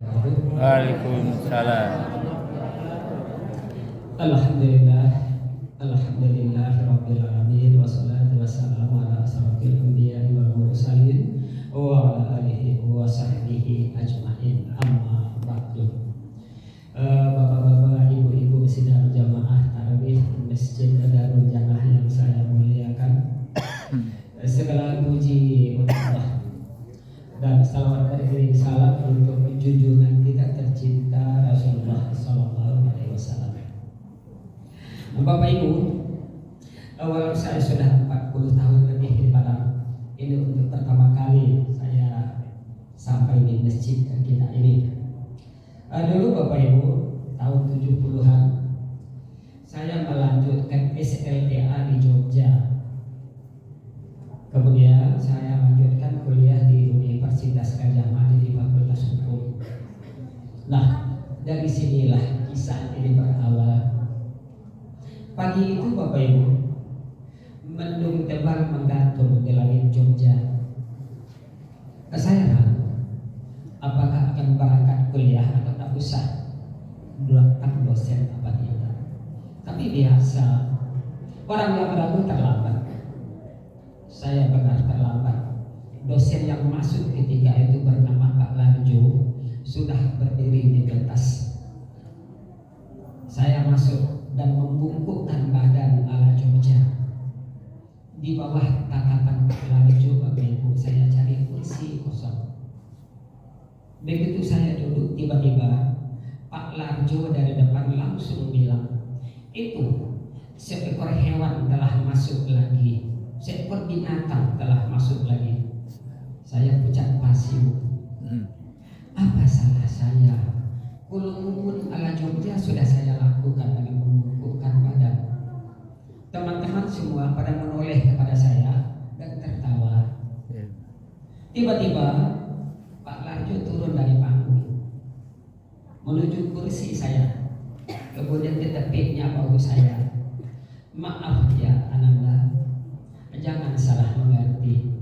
Waalaikumsalam. Alhamdulillah, alhamdulillahirabbil alamin wassalatu wassalamu ala asyrofil anbiya'i wal mursalin wa ala alihi wa sahbihi ajmain. Amma ba'du. Bapak-bapak, ibu-ibu sidang jamaah tarawih Masjid Darul Jannah yang saya muliakan. Segala puji untuk Allah dan salawat beriring salam untuk junjungan kita tercinta Rasulullah Sallallahu Alaihi Wasallam. Bapak Ibu, awal saya sudah 40 tahun lebih di Padang. Ini untuk pertama kali saya sampai di masjid kita ini. Dulu Bapak Ibu, tahun 70-an saya melanjutkan SLTA di Jogja. Kemudian saya lanjutkan kuliah di Universitas Gadjah Mada di Fakultas Hukum. Nah, dari sinilah kisah ini berawal. Pagi itu Bapak Ibu, mendung tebal menggantung di langit Jogja. Saya ragu, apakah akan berangkat kuliah atau tak usah belakang dosen apa tidak. Tapi biasa, orang yang ragu terlambat. Saya benar terlambat. Dosen yang masuk ketika itu bernama Pak Larjo sudah berdiri di pentas. Saya masuk dan membungkukkan badan ala Jogja. Di bawah tatapan Pak Larjo, Bapak Ibu, saya cari kursi kosong. Begitu saya duduk, tiba-tiba Pak Larjo dari depan langsung bilang, "Itu seekor hewan telah masuk lagi. Seekor binatang telah masuk lagi." Saya pucat pasi. Apa salah saya? Kulungun ala Jogja sudah saya lakukan dengan membungkukkan badan. Teman-teman semua pada menoleh kepada saya dan tertawa. Tiba-tiba Pak Larjo turun dari panggung menuju kursi saya. Kemudian ditepiknya bahu saya. "Maaf ya Ananda, jangan salah mengerti.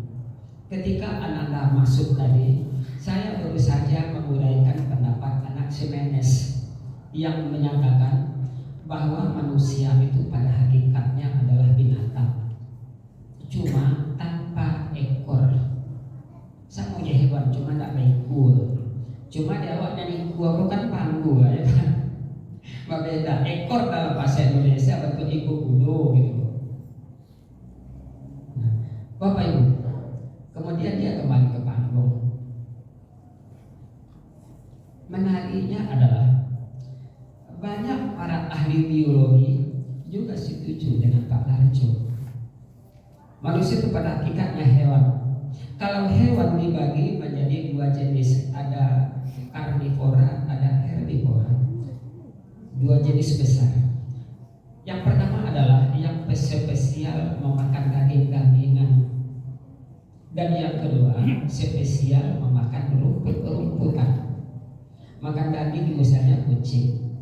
Ketika Ananda masuk tadi, saya baru saja menguraikan pendapat anak Ximenes yang menyatakan bahwa manusia itu pada hakikatnya adalah binatang, cuma tanpa ekor. Saya punya hewan, cuma tak baikul. Cuma di awaknya ikut bukan panggu ya kan? Berbeda. Ekor dalam bahasa Indonesia bentuk ikut kudo gitu. Bapak Ibu, kemudian dia kembali ke panggung. Menariknya adalah banyak para ahli biologi juga setuju dengan Pak Larjo. Manusia itu pada hakikatnya hewan. Kalau hewan dibagi menjadi dua jenis, ada karnivora, ada herbivora. Dua jenis besar. Yang pertama adalah yang spesial memakan daging-dagingan. Dan yang kedua, spesial memakan rumput-rumputan. Makan daging misalnya kucing.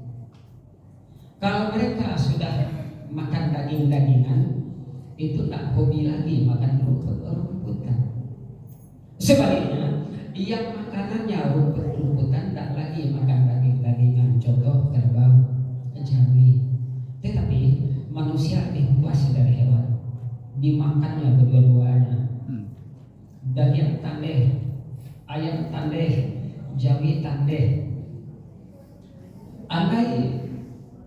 Kalau mereka sudah makan daging-dagingan, itu tak hobi lagi makan rumput-rumputan. Sebaliknya, yang makanannya rumput-rumputan tak lagi makan daging-dagingan. Contoh kerbau, kejawi. Tetapi manusia lebih puas dari hewan. Dimakannya kedua-duanya. Daging tandeh, ayam tandeh, jawi tandeh. Andai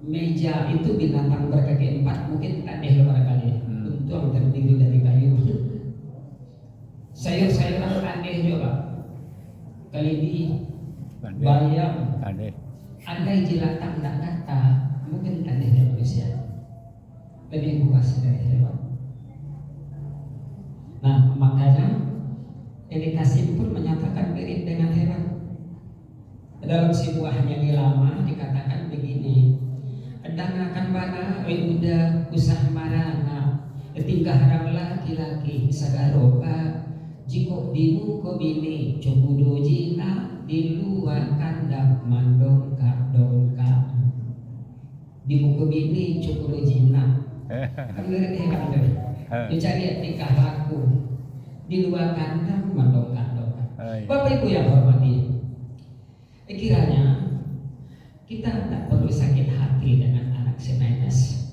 meja itu binatang berkaki 4, mungkin tandeh barangkali. Untung terdiri dari kayu. Sayur-sayuran tandeh juga, kelidi, bayam. Andai jilatang tak kata, mungkin tandeh manusia lebih puas dari hewan. Nah, makanya Eli Kasim pun menyatakan mirip dengan hewan. Dalam sebuah nyanyi lama dikatakan begini, "Dangakan bana udah usah marana, tingkah haram laki-laki sagaroba, jiko dimuko bini cobudo jina, di luar kandang mandongka-dongka." Di muko bini cobudo jina. Kan mirip hewan tuh. Dicari tingkah laku. Di luar kandang mendongkak-dongkak. Bapak Ibu yang hormati, Kiranya kita tidak perlu sakit hati dengan anak semenes,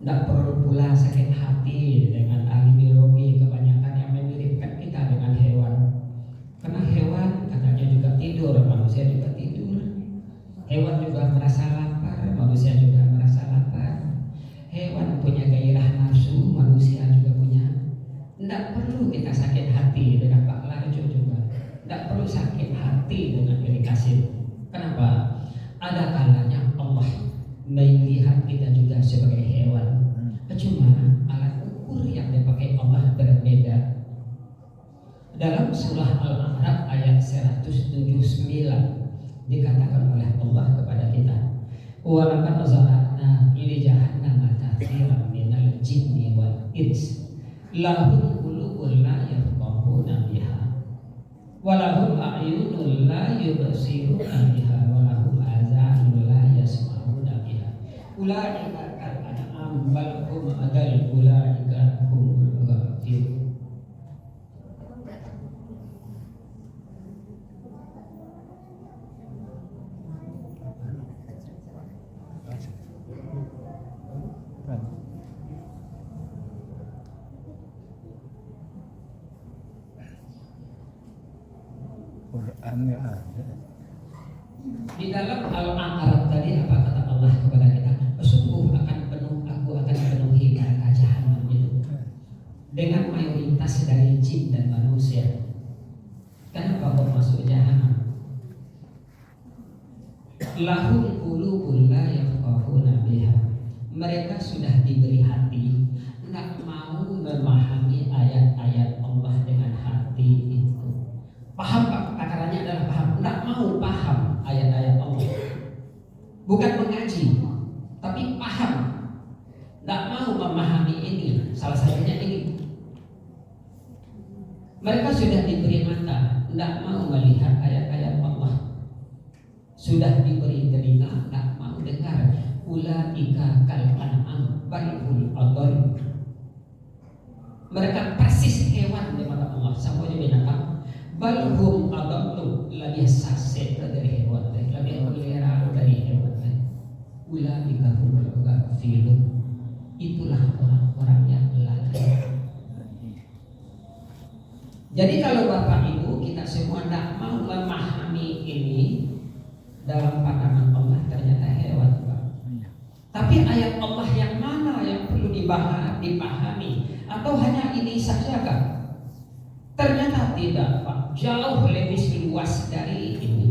tidak perlu pula sakit hati dengan ahli biologi kebanyakan yang memiripkan kita dengan hewan. Karena hewan katanya juga tidur, manusia juga tidur. Hewan juga merasa lapar, manusia juga merasa lapar. Hewan punya gairah nafsu, manusia juga punya. Tidak perlu kita sakit hati dengan Pak Larjo juga. Tidak perlu sakit hati dengan Eri Kasim. Kenapa? Ada kalanya Allah melihat kita juga sebagai hewan. Cuma alat ukur yang dipakai Allah berbeda. Dalam surah Al-A'raf ayat 179 dikatakan oleh Allah kepada kita, wa laqad zara'na li jahannama katsiran minal jinni wal ins lahum qulubun la yafqahuna biha wa lahum a'yunun la yubsiruna biha wa lahum azanun la yasma'una biha ulaika kal an'am bal hum adall ulaika humul ghafilun. Qurannya ada. Di dalam Al-A'raf tadi apa kata Allah kepada kita? Sungguh aku akan penuhi neraka jahanam itu dengan mayoritas dari jin dan manusia. Kenapa kok masuk jahanam? Lahum qulubun la yafqahuna biha. Mereka sudah diberi hati, tidak mau memahami ayat-ayat Allah dengan hati itu. Paham Pak? Takarannya adalah paham. Tidak mau paham ayat-ayat Allah. Bukan mengaji, tapi paham. Tidak mau memahami ini. Salah satunya ini. Mereka sudah diberi mata, tidak mau melihat ayat-ayat Allah. Sudah diberi telinga, tidak mau dengar. Ulaika kal an'am bal hum adall. Mereka persis hewan di mata Allah, sama aja binatang. Bal hum adall, lebih saseh dari hewan, lebih melihara dari hewan. Ulaika humul ghafilun. Itulah orang-orang yang lalai. Jadi kalau Bapak Ibu kita semua tidak mau memahami ini, dalam pandangan Allah ternyata hewan Pak. Tapi ayat Allah yang mana yang perlu dipahami? Atau hanya ini saja Kak? Ternyata tidak Pak, jauh lebih luas dari ini.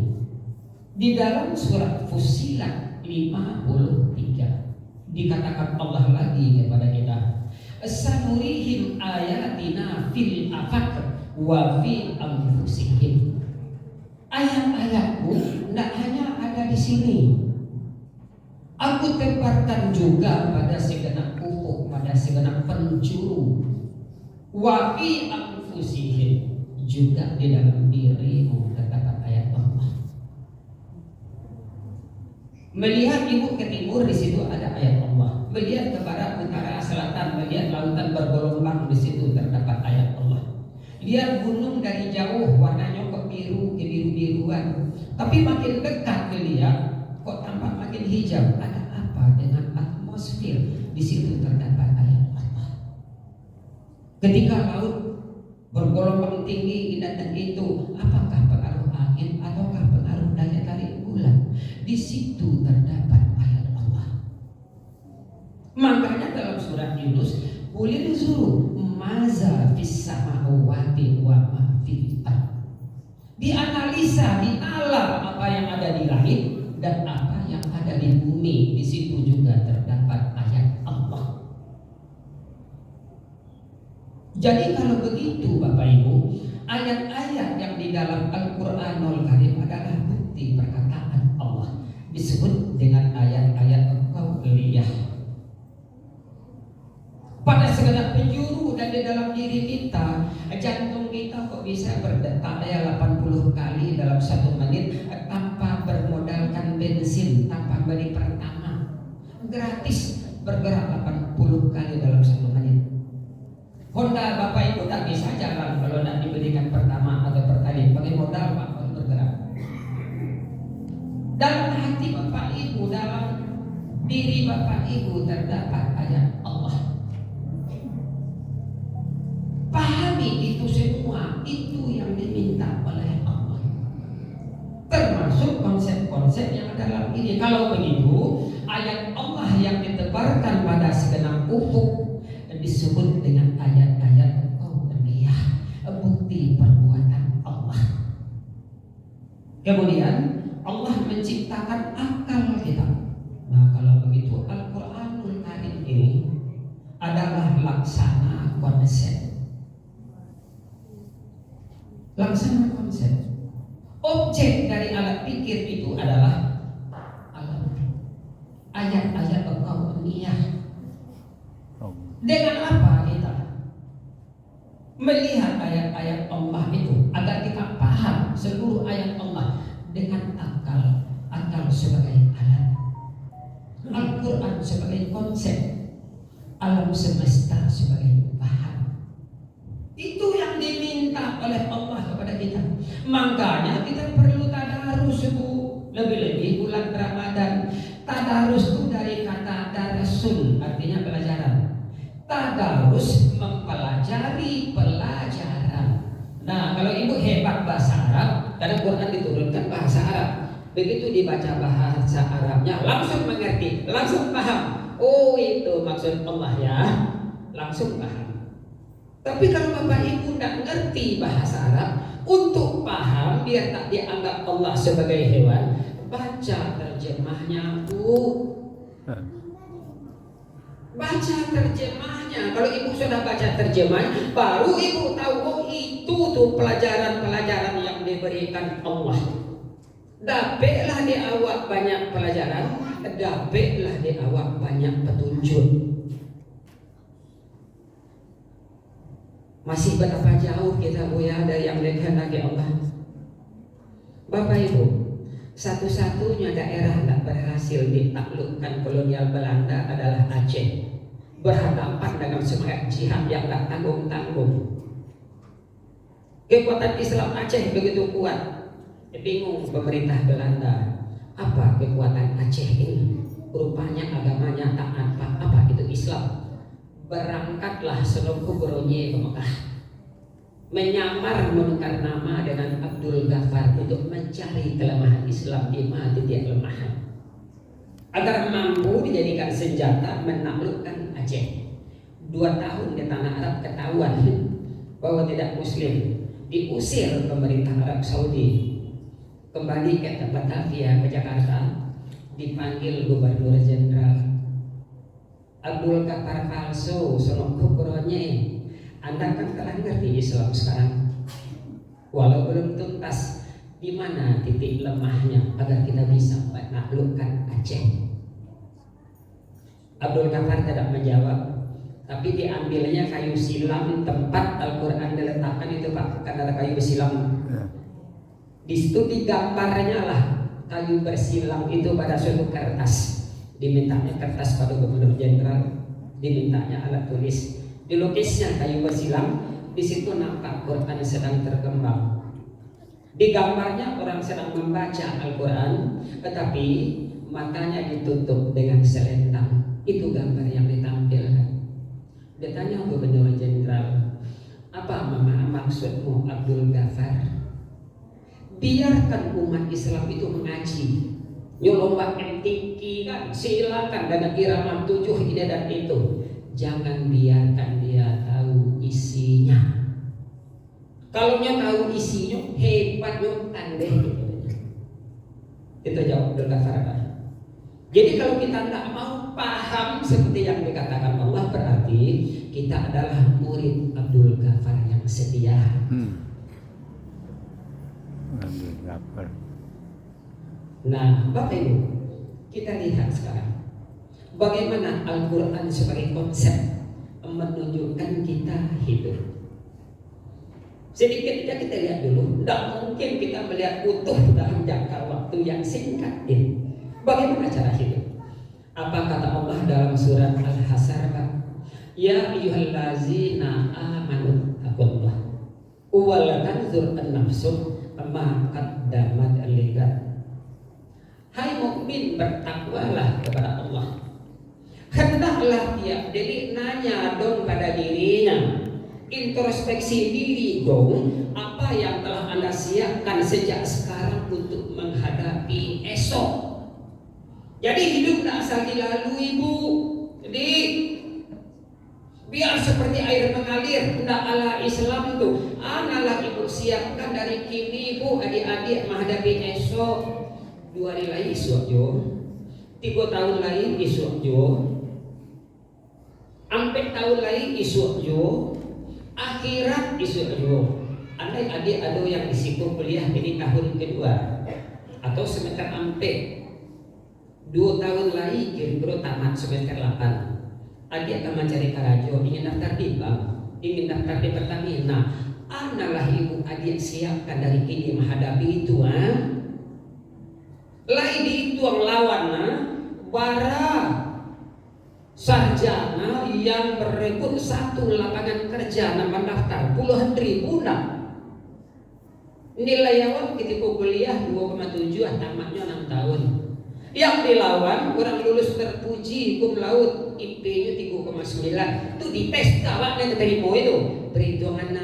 Di dalam surat Fussilat 53 dikatakan Allah lagi kepada kita, sanurihim ayatina fil afaq wa fi anfusihim. Ayat-ayatku tidak hanya ada di sini. Aku tebarkan juga pada segenap ufuk, pada segenap penjuru. Wa fi anfusihim, juga di dalam dirimu, katakan ayat Allah. Melihat ibu ke timur, di situ ada ayat Allah. Melihat ke barat, utara, selatan, melihat lautan bergelombang, di situ terdapat ayat Allah. Lihat gunung dari jauh, warnanya kok biru, kebiru-biruan. Tapi makin dekat melihat, kok tampak makin hijau. Ada apa dengan atmosfer? Di situ terdapat ayat Allah. Ketika laut bergelombang tinggi ini dan itu, apakah pengaruh angin ataukah pengaruh daya tarik bulan? Di situ terdapat ayat Allah. Makanya dalam surat Yunus, qul zuru maza fis samawati wa ma fil ardh. Dianalisa, dinalar apa yang ada di langit dan apa yang ada di bumi. Di situ juga terdapat ayat Allah. Jadi kalau begitu Bapak Ibu, ayat-ayat yang di dalam Al-Qur'anul Karim adalah bukti perkataan Allah. Disebut dengan ayat-ayat qauliyah. Pada segenap penjuru dan di dalam diri kita, jantung kita kok bisa berdetak 80 kali dalam 1 menit tanpa bermodalkan bensin, tanpa beli pertama, gratis bergerak 80 kali dalam 1 menit. Honda Bapak Ibu tak bisa jalan kalau tidak diberikan pertama atau pertalite, pakai modal Pak bergerak. Bapak Ibu terdapat ayat Allah. Pahami itu semua, itu yang diminta oleh Allah. Termasuk konsep-konsep yang dalam ini. Kalau begitu, ayat Allah yang ditebarkan pada segenap ufuk disebut dengan ayat-ayat kauniyah, bukti perbuatan Allah. Kemudian Allah menciptakan akal kita. Nah, kalau begitu Al-Quranul Karim ini adalah laksana konsep. Laksana konsep. Objek dari alat pikir itu adalah alam. Ayat-ayat kauniyah. Dengan apa kita melihat ayat-ayat Allah itu agar kita paham seluruh ayat Allah? Dengan akal. Akal sebagai alat, Al-Quran sebagai konsep, alam semesta sebagai bahan. Itu yang diminta oleh Allah kepada kita. Makanya kita perlu tadarus, lebih-lebih bulan Ramadan. Tadarus itu dari kata darasul, artinya pelajaran. Tadarus mempelajari pelajaran. Nah, kalau ibu hebat bahasa Arab, karena Quran diturunkan bahasa Arab, begitu dibaca bahasa Arabnya langsung mengerti, langsung paham. Oh, itu maksud Allah ya, langsung paham. Tapi kalau Bapak Ibu tidak ngerti bahasa Arab, untuk paham biar tak dianggap Allah sebagai hewan, baca terjemahnya, Bu. Baca terjemahnya. Kalau ibu sudah baca terjemah, baru ibu tahu, oh itu tuh pelajaran-pelajaran yang diberikan Allah. Dapatlah di awak banyak pelajaran, dapatlah di awak banyak petunjuk. Masih betapa jauh kita ya dari yang dikehendaki Allah. Bapak Ibu, satu-satunya daerah tak berhasil ditaklukkan kolonial Belanda adalah Aceh. Berhadapan dengan semangat jihad yang tak tanggung-tanggung. Kekuatan Islam Aceh begitu kuat. Bingung pemerintah Belanda, apa kekuatan Aceh ini? Rupanya agamanya tak apa itu Islam. Berangkatlah Senoko Bronye ke Mekah, menyamar menukar nama dengan Abdul Ghaffar untuk mencari kelemahan Islam di mana titik kelemahan, agar mampu dijadikan senjata menaklukkan Aceh. 2 tahun di tanah Arab ketahuan bahwa tidak Muslim, diusir pemerintah Arab Saudi, kembali ke Batavia ke Jakarta, dipanggil Gubernur Jenderal Abdul Ghaffar palsu, Senoko Bronye. Anda kan telah ngerti Islam sekarang, walau belum tuntas di mana titik lemahnya agar kita bisa menaklukkan Aceh. Abdul Ghaffar tidak menjawab, tapi diambilnya kayu silam tempat Al-Quran diletakkan itu Pak, kan ada kayu silam. Di situ digambarnya lah kayu bersilam itu pada suatu kertas. Dimintanya kertas pada Gubernur Jenderal, dimintanya alat tulis, dilukisnya kayu bersilam. Di situ nampak Quran sedang terkembang. Di gambarnya orang sedang membaca Al-Quran, tetapi matanya ditutup dengan selendang. Itu gambar yang ditampilkan. Ditanya Gubernur Jenderal, apa maksudmu Abdul Ghaffar? Biarkan umat Islam itu mengaji, nyolomba MTQ kan, silakan dengan irama 7 ini dan itu. Jangan biarkan dia tahu isinya. Kalau dia tahu isinya, hebat nyontan deh. Itu jawab Abdul Ghaffar. Jadi kalau kita tidak mau paham seperti yang dikatakan Allah, berarti kita adalah murid Abdul Ghaffar yang setia. Abdul Ghaffar. Nah, Bapak Ibu, kita lihat sekarang bagaimana Al-Quran sebagai konsep menunjukkan kita hidup. Sedikit saja kita lihat dulu. Tidak mungkin kita melihat utuh dalam jangka waktu yang singkat ini. Bagaimana cara hidup? Apa kata Allah dalam surat Al-Hasr? Ya ayyuhallazina amanu taqullah wal tanzur an-nafsu ma qaddamat ligad. Hai mukmin, bertakwalah kepada Allah Hendaklah tiap detik nanya dong pada dirinya, introspeksi diri dong, apa yang telah Anda siapkan sejak sekarang untuk menghadapi esok. Jadi hidup tak asal dilalui, Bu. Jadi biar seperti air mengalir, tidak ala Islam tuh. Analah ibu siapkan dari kini, Bu, adik-adik menghadapi esok. 2 hari lagi esok jo, 3 tahun lagi esok jo, 4 tahun lagi esok jo, akhirat esok jo. Andai adik ada yang di situ kuliah ini tahun kedua atau semester 4, 2 tahun lagi kira-kira tamat semester 8. Adik akan mencari karajo, ingin daftar di bank, ingin daftar di Pertamina. Analah ibu adik siapkan dari kini menghadapi itu, Lai dituang lawan, para sarjana yang berebut satu lapangan kerja nama daftar puluhan ribu nilai awal ketika kuliah 2,7, tamatnya 6 tahun. Yang dilawan orang lulus terpuji cum laude, IP-nya 3,9. Itu dites kawan yang keterima itu. Perhitungan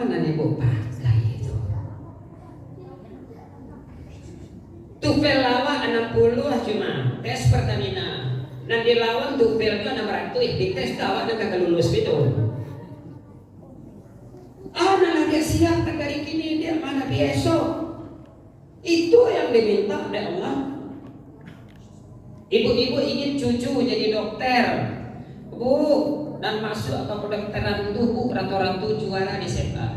nanti ibu pakai itu. TOEFL lawan 60 cuma tes Pertamina. Nanti lawan TOEFL-nya 600, dites kawan yang kagak lulus itu. Nah dia siapkan dari kini dia mana besok. Itu yang diminta oleh Allah. Ibu-ibu ingin cucu jadi dokter, Bu, dan masuk ke kedokteran itu, Bu, rata-rata juara di SMA.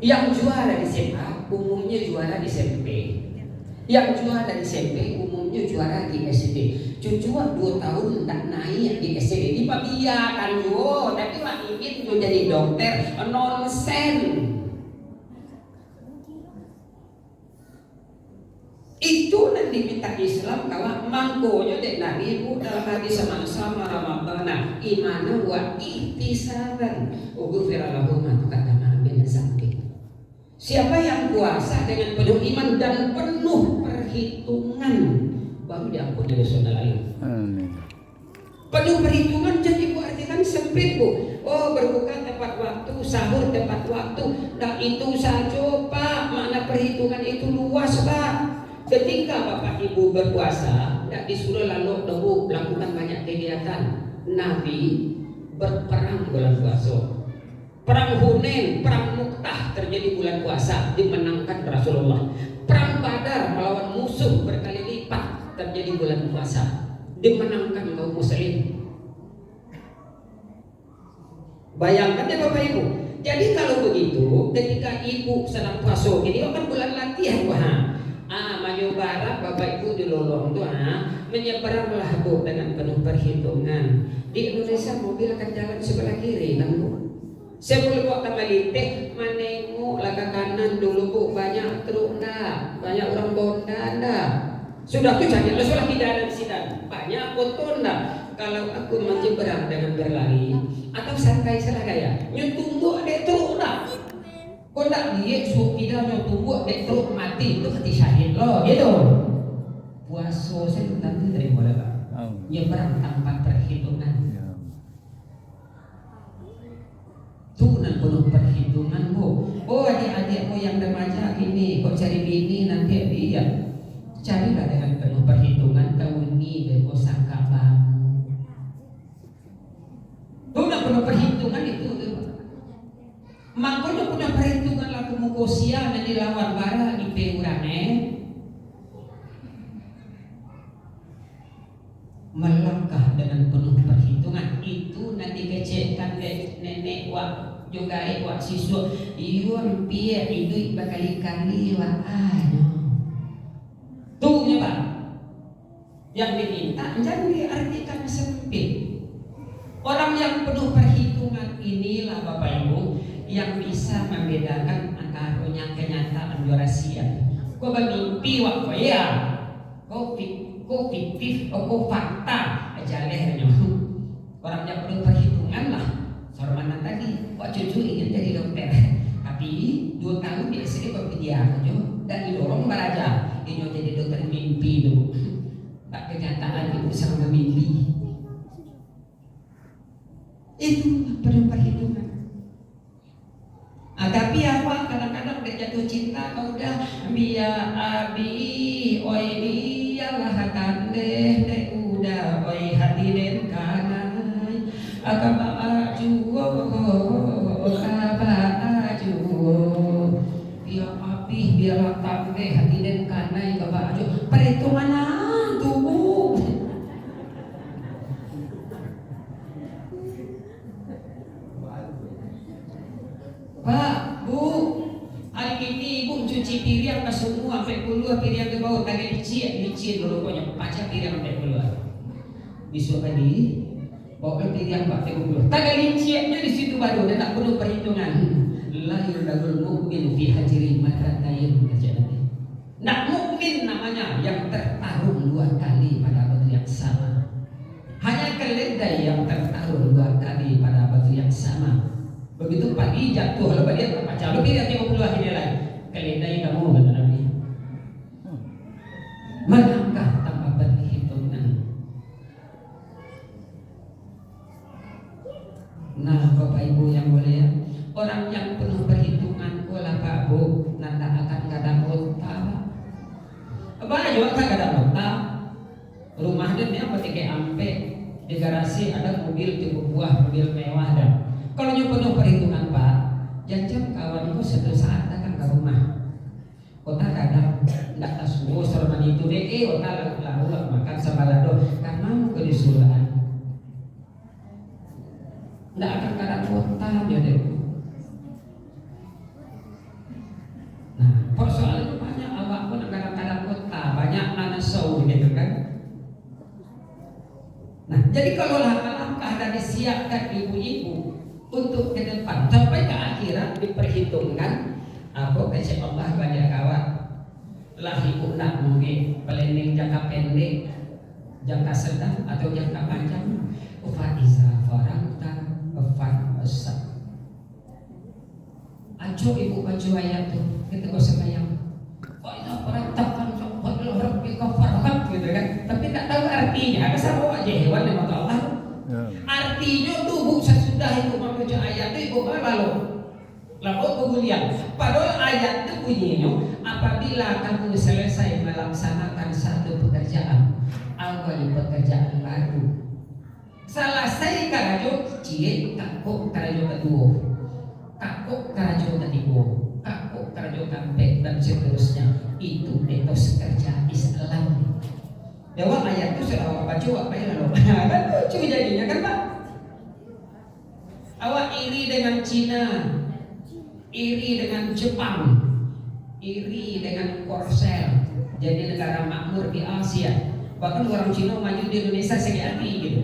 Yang juara di SMA umumnya juara di SMP. Yang juara di SMP umumnya juara di SD. Cucu 2 tahun tak naik di SD. Dipabiakan yo, tapi wah ingin menjadi dokter, nonsen. Itu nanti minta Islam kalau mangkonya dek nabi ibu dalam hadis sama-sama Ramadana imana wa ihtisaban ughfira lahu ma taqaddama min dzambi. Siapa yang puasa dengan penuh iman dan penuh perhitungan baru diampuni dosa lain. Penuh perhitungan jadi Bu artikan sempit, Bu. Oh, berbuka tepat waktu, sahur tepat waktu. Nah itu saja Pak, makna perhitungan itu luas Pak. Ketika Bapak Ibu berpuasa, tidak disuruh lalu lakukan banyak kegiatan. Nabi berperang bulan puasa. Perang Hunain, perang Mu'tah terjadi bulan puasa, dimenangkan Rasulullah. Perang Badar melawan musuh berkali lipat terjadi bulan puasa, dimenangkan kaum muslim. Bayangkan ya Bapak Ibu. Jadi kalau begitu, ketika Ibu sedang puasa, ini kan bulan latihan, maju barat Bapak Ibu di lolong tuh, menyeberanglah Bu dengan penuh perhitungan. Di Indonesia mobil akan jalan sebelah kiri kan Bu. Sebelum waktu melinteh, menengok ke kanan dulu Bu, banyak truk enggak, banyak orang bonda enggak. Sudah tuh cari, sudah tidak ada di sini, banyak foto enggak. Kalau aku menyeberang dengan berlari atau santai salah gaya, nyutumbu ada truk enggak. Kau tak lihat suku kita nyutumbu ada truk mati itu hati syahid loh, gitu. Puasa saya nanti dari mana Pak? Nyeberang tanpa perhitungan. Tunan penuh perhitungan Bu. Oh adik-adikmu yang remaja ini kok cari bini nanti dia carilah dengan penuh perhitungan kawini bebo sangka bangu. Tunan penuh perhitungan itu. Makanya punya perhitungan laku mukosia dan dilawan bara di peurane. Melangkah dengan penuh perhitungan itu nanti kecekkan nenek wak juga wak siswa iwan pia itu berkali-kali wak tuh ya Pak yang diminta jangan diartikan sempit. Orang yang penuh perhitungan inilah Bapak Ibu yang bisa membedakan antara kenyataan dan rahasia. Kau bermimpi wak ya kau fiktif, kau fakta aja lehnya. Orang yang perlu perhitungan lah. Sormana tadi, kok cucu ingin jadi dokter, tapi 2 tahun di SD kok dia aja dan didorong belajar. Ini jadi dokter mimpi dulu. Tak kenyataan itu sama mimpi. Itu penuh perhitungan. Tapi awak kadang-kadang udah jatuh cinta, kau udah biya abi, oi biya lah tandeh, dek udah oi hati den kanai, akaba ajuo, akaba ajuo, biya abi biya lah tandeh hati den kanai, akaba ajuo, perhitungan tuh. Pak, Bu, hari ini Ibu cuci piring ke semua sampai keluar piring ke bawah, tadi licin dulu pokoknya pacak piring sampai keluar. Besok tadi bawa piring Pak sampai keluar. Tadi licinnya di situ baru dan tak perlu perhitungan. La yurdagul mukmin fi hajri madratayn kerja nanti. Nak mukmin namanya yang tertarung 2 kali pada batu yang sama. Hanya keledai yang tertarung 2 kali pada batu yang sama. Begitu pagi jatuh lalu dia terpacah lebih dari 50 hari lagi keledai kamu kata Nabi. Manakah tanpa perhitungan? Nah Bapak Ibu yang mulia, orang yang penuh perhitungan kuala Pak Bu nanda akan kadang otak. Apa juga kan kadang otak. Rumah dia pakai ampe di garasi ada mobil cukup buah, mobil mewah dan kalau penuh perhitungan Pak, jangan kawan itu satu saat datang ke rumah. Kota kadang tidak tasuo serman itu deh, kota lalu makan sabalado karena mau ke disuruhan. Tidak akan kadang kota dia deh. Nah, persoalan itu banyak awak pun kadang-kadang kota banyak nanasau gitu kan. Nah, jadi kalau langkah dan disiapkan ibu-ibu untuk ke depan sampai ke akhirat diperhitungkan apa kata Allah banyak kawan lah ibu nak mungkin planning jangka pendek, jangka sedang atau jangka panjang. Faiza faranta fa'asab. Ajo ibu baca ayat tu kita kau sembahyang. Faiza faranta fa'asab rabbika farhab gitu kan. Tapi tak tahu artinya. Apa sama aja hewan yang mata Allah. Artinya tubuh sesudah itu membaca ayat itu ibu lalu kemudian padahal ayat itu bunyinya apabila kamu selesai melaksanakan satu pekerjaan awal pekerjaan baru selesai karajo cie kakuk karajo kedua kakuk karajo ketiga kakuk karajo keempat dan seterusnya itu etos kerja Islam. Dewa ayat itu sudah awak baca apa ya lalu kan lucu jadinya kan Pak. Awak iri dengan Cina, iri dengan Jepang, iri dengan Korsel, jadi negara makmur di Asia. Bahkan orang Cina maju di Indonesia sekali gitu.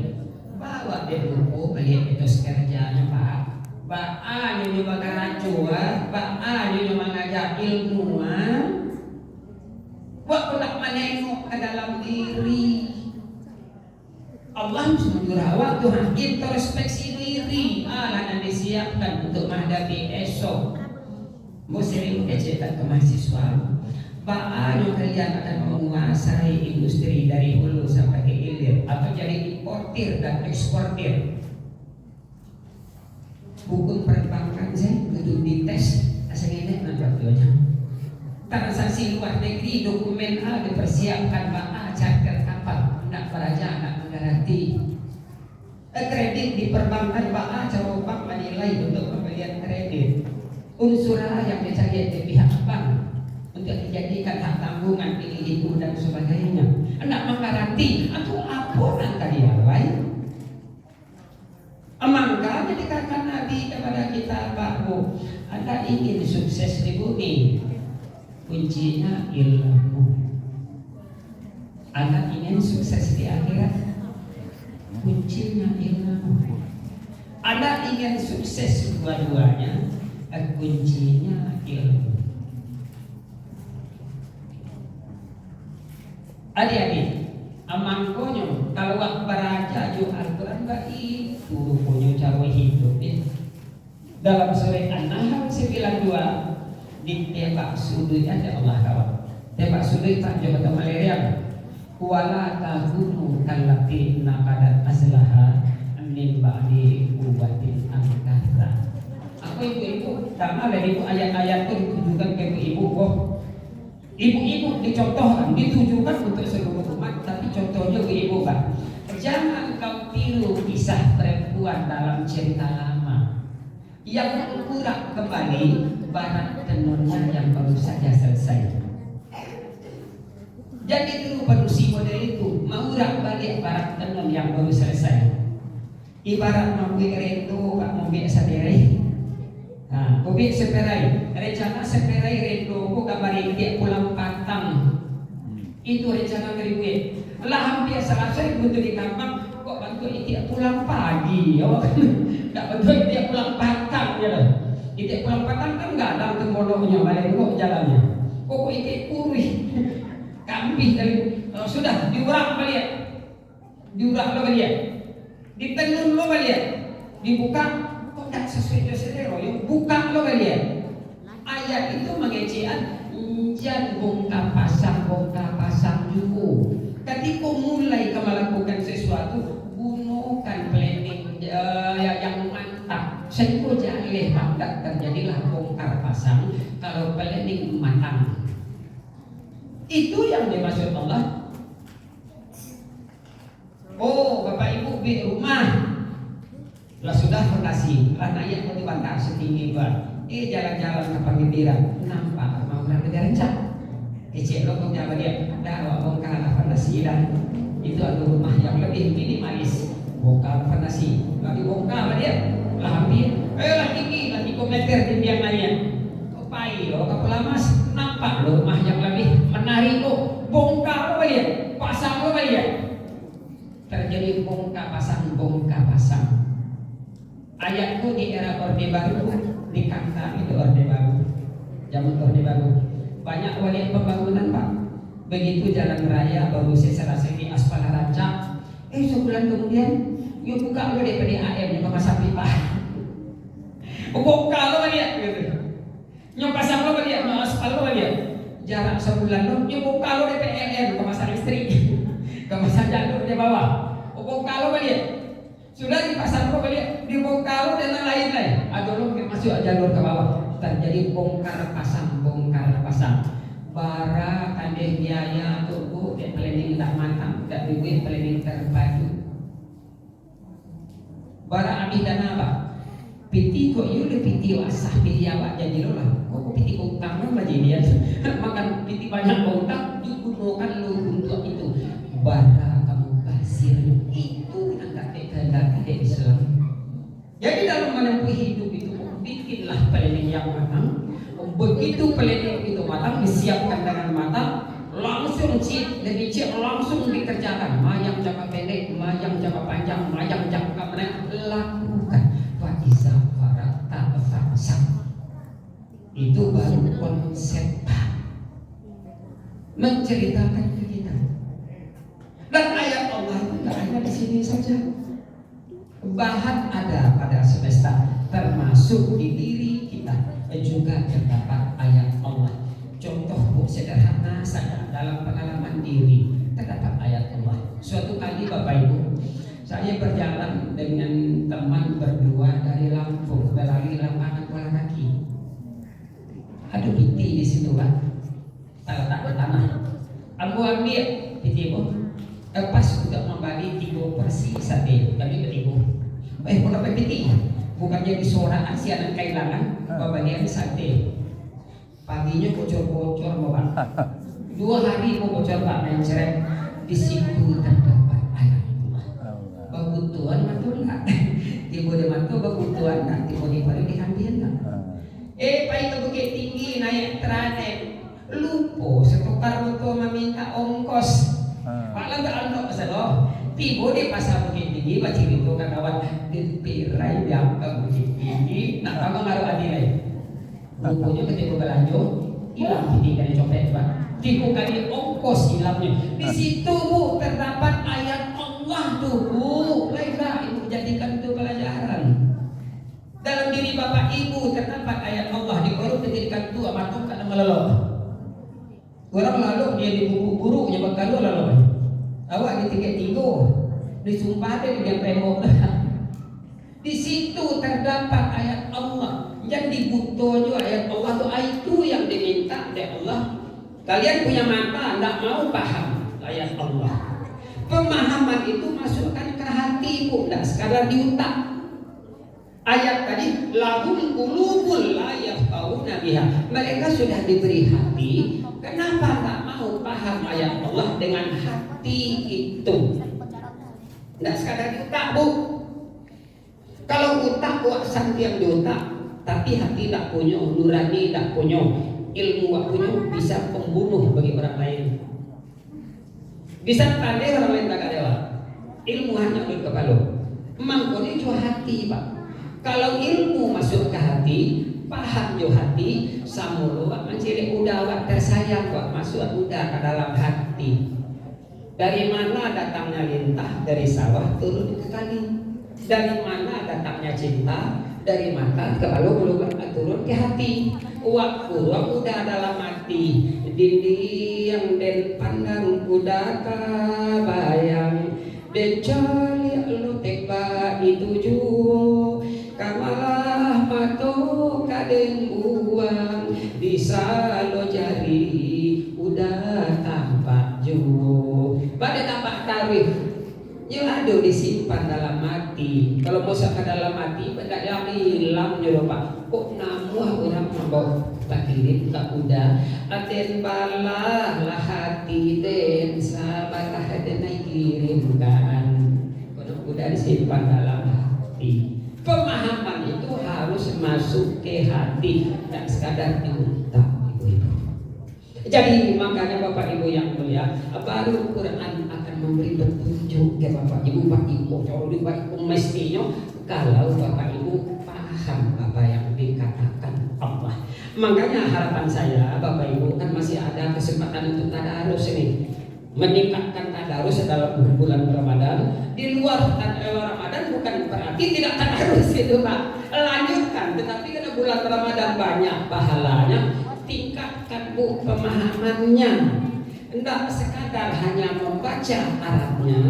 Bawa dia dulu beli etos kerjanya Pak. Ba'a nyoba karacoa, ba'a nyoba ngajak ilmuwan. Buat nak menengok ke dalam diri. Allah menjurawat Tuhan introspeksi diri. Alah yang disiapkan untuk menghadapi esok. Mau sering cerita ke mahasiswa. Bagaimana kalian akan menguasai industri dari hulu sampai ke hilir atau jadi importir dan eksportir? Hukum perbankan saya duduk di tes asal-asal nampak tuanya. Transaksi luar negeri dokumen A dipersiapkan A charter kapal nak beraja nak menggaranti kredit di perbankan A coba bank menilai untuk pembelian kredit unsur A yang dicari di pihak bank untuk dijadikan hak tanggungan pilih itu dan sebagainya nak menggaranti atau apa nanti dia baik maka dikatakan Nabi kepada kita Pak Bu Anda ingin sukses di bumi kuncinya ilmu. Anda ingin sukses di akhirat, kuncinya ilmu. Anda ingin sukses dua-duanya, kuncinya ilmu. Adik-adik, amangkonyo kalau wak beraja jo Al-Quran bagi turukonyo cara hidup dalam surah An-Nahl 92 ditembak sudut ada Allah kawan. Tembak sudut tak coba ke malaria. Wala tahunu kallati naqadat aslaha min ba'di quwwatin ankatha. Apa ibu-ibu? Karena dari ibu ayat-ayat itu ditujukan ke ibu-ibu kok. Ibu-ibu dicontohkan, ditujukan untuk seluruh umat, tapi contohnya ke ibu kan. Jangan kau tiru kisah perempuan dalam cerita lama yang mengurak kembali barat tenunnya yang baru saja selesai. Jadi tiru manusia model itu mengurak balik barat tenun yang baru selesai. Ibarat mampu rendo, kak mampu sendiri. Nah, kopi seperai, rencana seperai rendo, kok kabari dia pulang patang. Itu rencana keribuan. Lah hampir selesai betul di kampung, kok bantu dia pulang pagi, ya tak betul dia pulang patang ya lah. Dia pulang patang kan nggak ada temoloknya, balik kok jalannya. Kok itu kurih, kambing dari sudah diurak balik, diurak lo balik, ditenun lo balik, dibuka. Tak sesuai dengan yang bukan lo kalian. Ayat itu mengecekan jangan bongkar pasang juga. Ketika mulai kamu melakukan sesuatu, gunakan planning yang mantap. Sehingga jangan tak terjadilah bongkar pasang kalau planning matang. Itu yang dimaksud Allah. Oh, Bapak Ibu di rumah. Lah sudah fondasi, anaknya mau dibantah setinggi bar. Jalan-jalan ke panggilan, nampak mau berapa jalan? Kecil lo kau jalan dia, dah bongkar fondasi dan itu ada rumah yang lebih minimalis, bongkar fondasi, lagi bongkar dia, lah hampir, lah tinggi, lah 3 meter tinggi yang lain. Kau pai lo, kau lamas, nampak lo rumah yang lebih menarik lo, bongkar lo dia, pasang lo dia. Terjadi bongkar pasang. Ayatku di era Orde Baru dikatakan itu Orde Baru, zaman Orde Baru banyak wali pembangunan Pak. Begitu jalan raya baru selesai di aspal rancak, sebulan kemudian yuk buka lo DPD AM yang pasang pipa, buka lo lihat gitu, nyok pasang lo lihat, nyok aspal lo lihat, jarak sebulan lo yuk buka lo DPD yang pasang listrik, pasang jalur di bawah, buka lo lihat. Sudah dipasang lo balik, dibongkar dan lain-lain. Ada lo masuk jalur ke bawah, terjadi bongkar pasang. Bara kandeng biaya tubuh dan planning tak matang, tak duit planning terpadu. Bara abis dana apa? Piti kok you le piti wasah piti awak jadi lo lah. Kok piti utang lo jadi dia. Makan piti banyak utang, digunakan lo untuk itu. Bara kamu basir itu kehendak Islam. Jadi dalam menempuh hidup itu bikinlah planning yang matang. Begitu planning itu matang, disiapkan dengan matang, langsung langsung dikerjakan. Mayang jangka pendek, mayang jangka panjang, mayang jangka menengah, lakukan. Faiza farata fansab. Itu baru konsep menceritakan ke kita. Dan ayat Allah itu tidak hanya di sini saja. Bahan ada pada semesta, termasuk di diri kita juga terdapat ayat Allah. Contoh sederhana saja dalam pengalaman diri terdapat ayat Allah. Suatu kali Bapak Ibu, saya berjalan dengan teman berdua dari Lampung melalui lapangan bola kaki. Ada piti di situ kan, tak ada tanah. Aku ambil piti itu. Pas untuk membagi 3 porsi sate, kami bertiga. Mau dapat piti, bukan jadi seorang asianan kailangan, pembagian sate. Paginya bocor-bocor Bapak. 2 hari mau bocor Pak, yang cerai. Di situ terdapat ayat Allah. Kebutuhan matul nggak? Tiba di mantu kebutuhan nggak? Tiba di baru diambil nggak? Pai ke bukit tinggi naik teranek, lupa setukar betul meminta ongkos. Malah tak ada masalah. Tiba di pasar bukit tinggi, baca itu kan kawan dipirai dia ke bukit tinggi, nak kamu ngaruh adilai. Bukunya ketika belanja hilang tiga kali copet Pak. 3 kali ongkos hilangnya. Di situ Bu terdapat ayat Allah tuh Bu. Baiklah Ibu jadikan itu pelajaran. Dalam diri Bapak Ibu terdapat ayat Allah di Quran dijadikan itu amatum karena melelok. Orang lalu dia di buku guru nyebut kalau lalu. Awak di tiga disumpah deh di tembok. Di situ terdapat ayat Allah. Jadi butuh juga ayat Allah itu yang diminta oleh Allah. Kalian punya mata, tidak mau paham ayat Allah. Pemahaman itu masukkan ke hati, Bu, tidak sekadar di otak. Ayat tadi lahum qulubul la yafqahuna biha. Mereka sudah diberi hati, kenapa tak mau paham ayat Allah dengan hati itu? Tidak sekadar di otak, Bu. Kalau otak buat santiang di otak, tapi hati tak punya, nurani tak punya, ilmu tak punya, bisa pembunuh bagi orang lain. Bisa pandai orang lain tak ada. Ilmu hanya di kepala. Mangkoni cuma hati, Pak. Kalau ilmu masuk ke hati, paham jo hati, samulu mencari udah tersayang kok masuk udah ke dalam hati. Dari mana datangnya lintah? Dari sawah turun ke kali. Dari mana datangnya cinta? Dari mata ke balu turun ke hati. Waktu udah dalam hati. Dinding den pandang udah kabayang. Den cali lu tekba itu ju. Kamalah mato kaden buang. Bisa lo jari udah tampak ju. Pada tampak tarif. Yang ada disimpan dalam hati. Kalau masuk ke dalam hati, tidak yang hilang je Pak. Kok namuh orang mabok tak kirim tak udah. Aten balah lah hati den sabatah den kirimkan. Kalau udah disimpan dalam hati. Pemahaman itu harus masuk ke hati, tidak sekadar di otak, ibu-ibu. Jadi makanya Bapak Ibu yang mulia, baru Quran akan memberi petunjuk ke Bapak Ibu, Pak Ibu. Kalau Bapak Ibu mestinya kalau Bapak Ibu paham apa yang dikatakan Allah. Makanya harapan saya Bapak Ibu kan masih ada kesempatan untuk tadarus ini. Meningkatkan tadarus dalam bulan Ramadan. Di luar Ramadan bukan berarti tidak tadarus itu Pak. Lanjutkan, tetapi karena bulan Ramadan banyak pahalanya, tingkatkan Bu pemahamannya. Tidak sekadar hanya membaca Arabnya,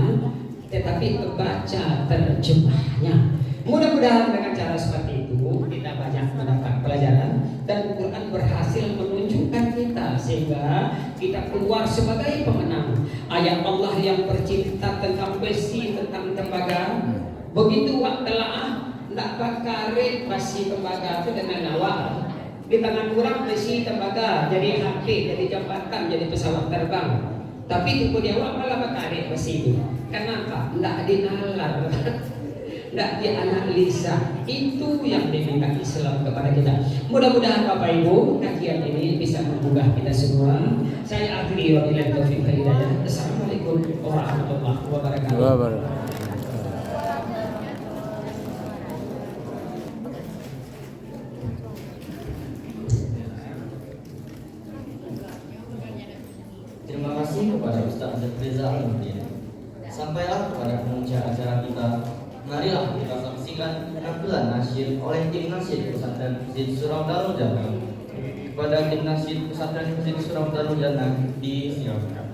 tetapi membaca terjemahnya. Mudah-mudahan dengan cara seperti itu kita banyak mendapat pelajaran dan Quran berhasil menunjukkan kita sehingga kita keluar sebagai pemenang. Ayat Allah yang bercerita tentang besi, tentang tembaga, begitu waktulah tidak pakai besi tembaga itu dengan awal. Di tangan orang besi tembaga jadi HP, jadi jembatan, jadi pesawat terbang. Tapi di awal malah pakai besi itu. Kenapa? Tidak dinalar. Tidak dianalisa. Itu yang diminta Islam kepada kita. Mudah-mudahan Bapak Ibu kajian ini bisa menggugah kita semua. Saya akhiri wabillahi taufiq wal hidayah. Assalamualaikum warahmatullahi wabarakatuh. Terima kasih kepada Ustaz Reza Al-Muddin. Sampailah kepada pengunjung acara kita. Marilah kita saksikan penampilan nasyid oleh tim nasyid Pesantren Hizbut Surau Darul Jannah. Kepada tim nasyid Pesantren Hizbut Surau Darul Jannah di silakan.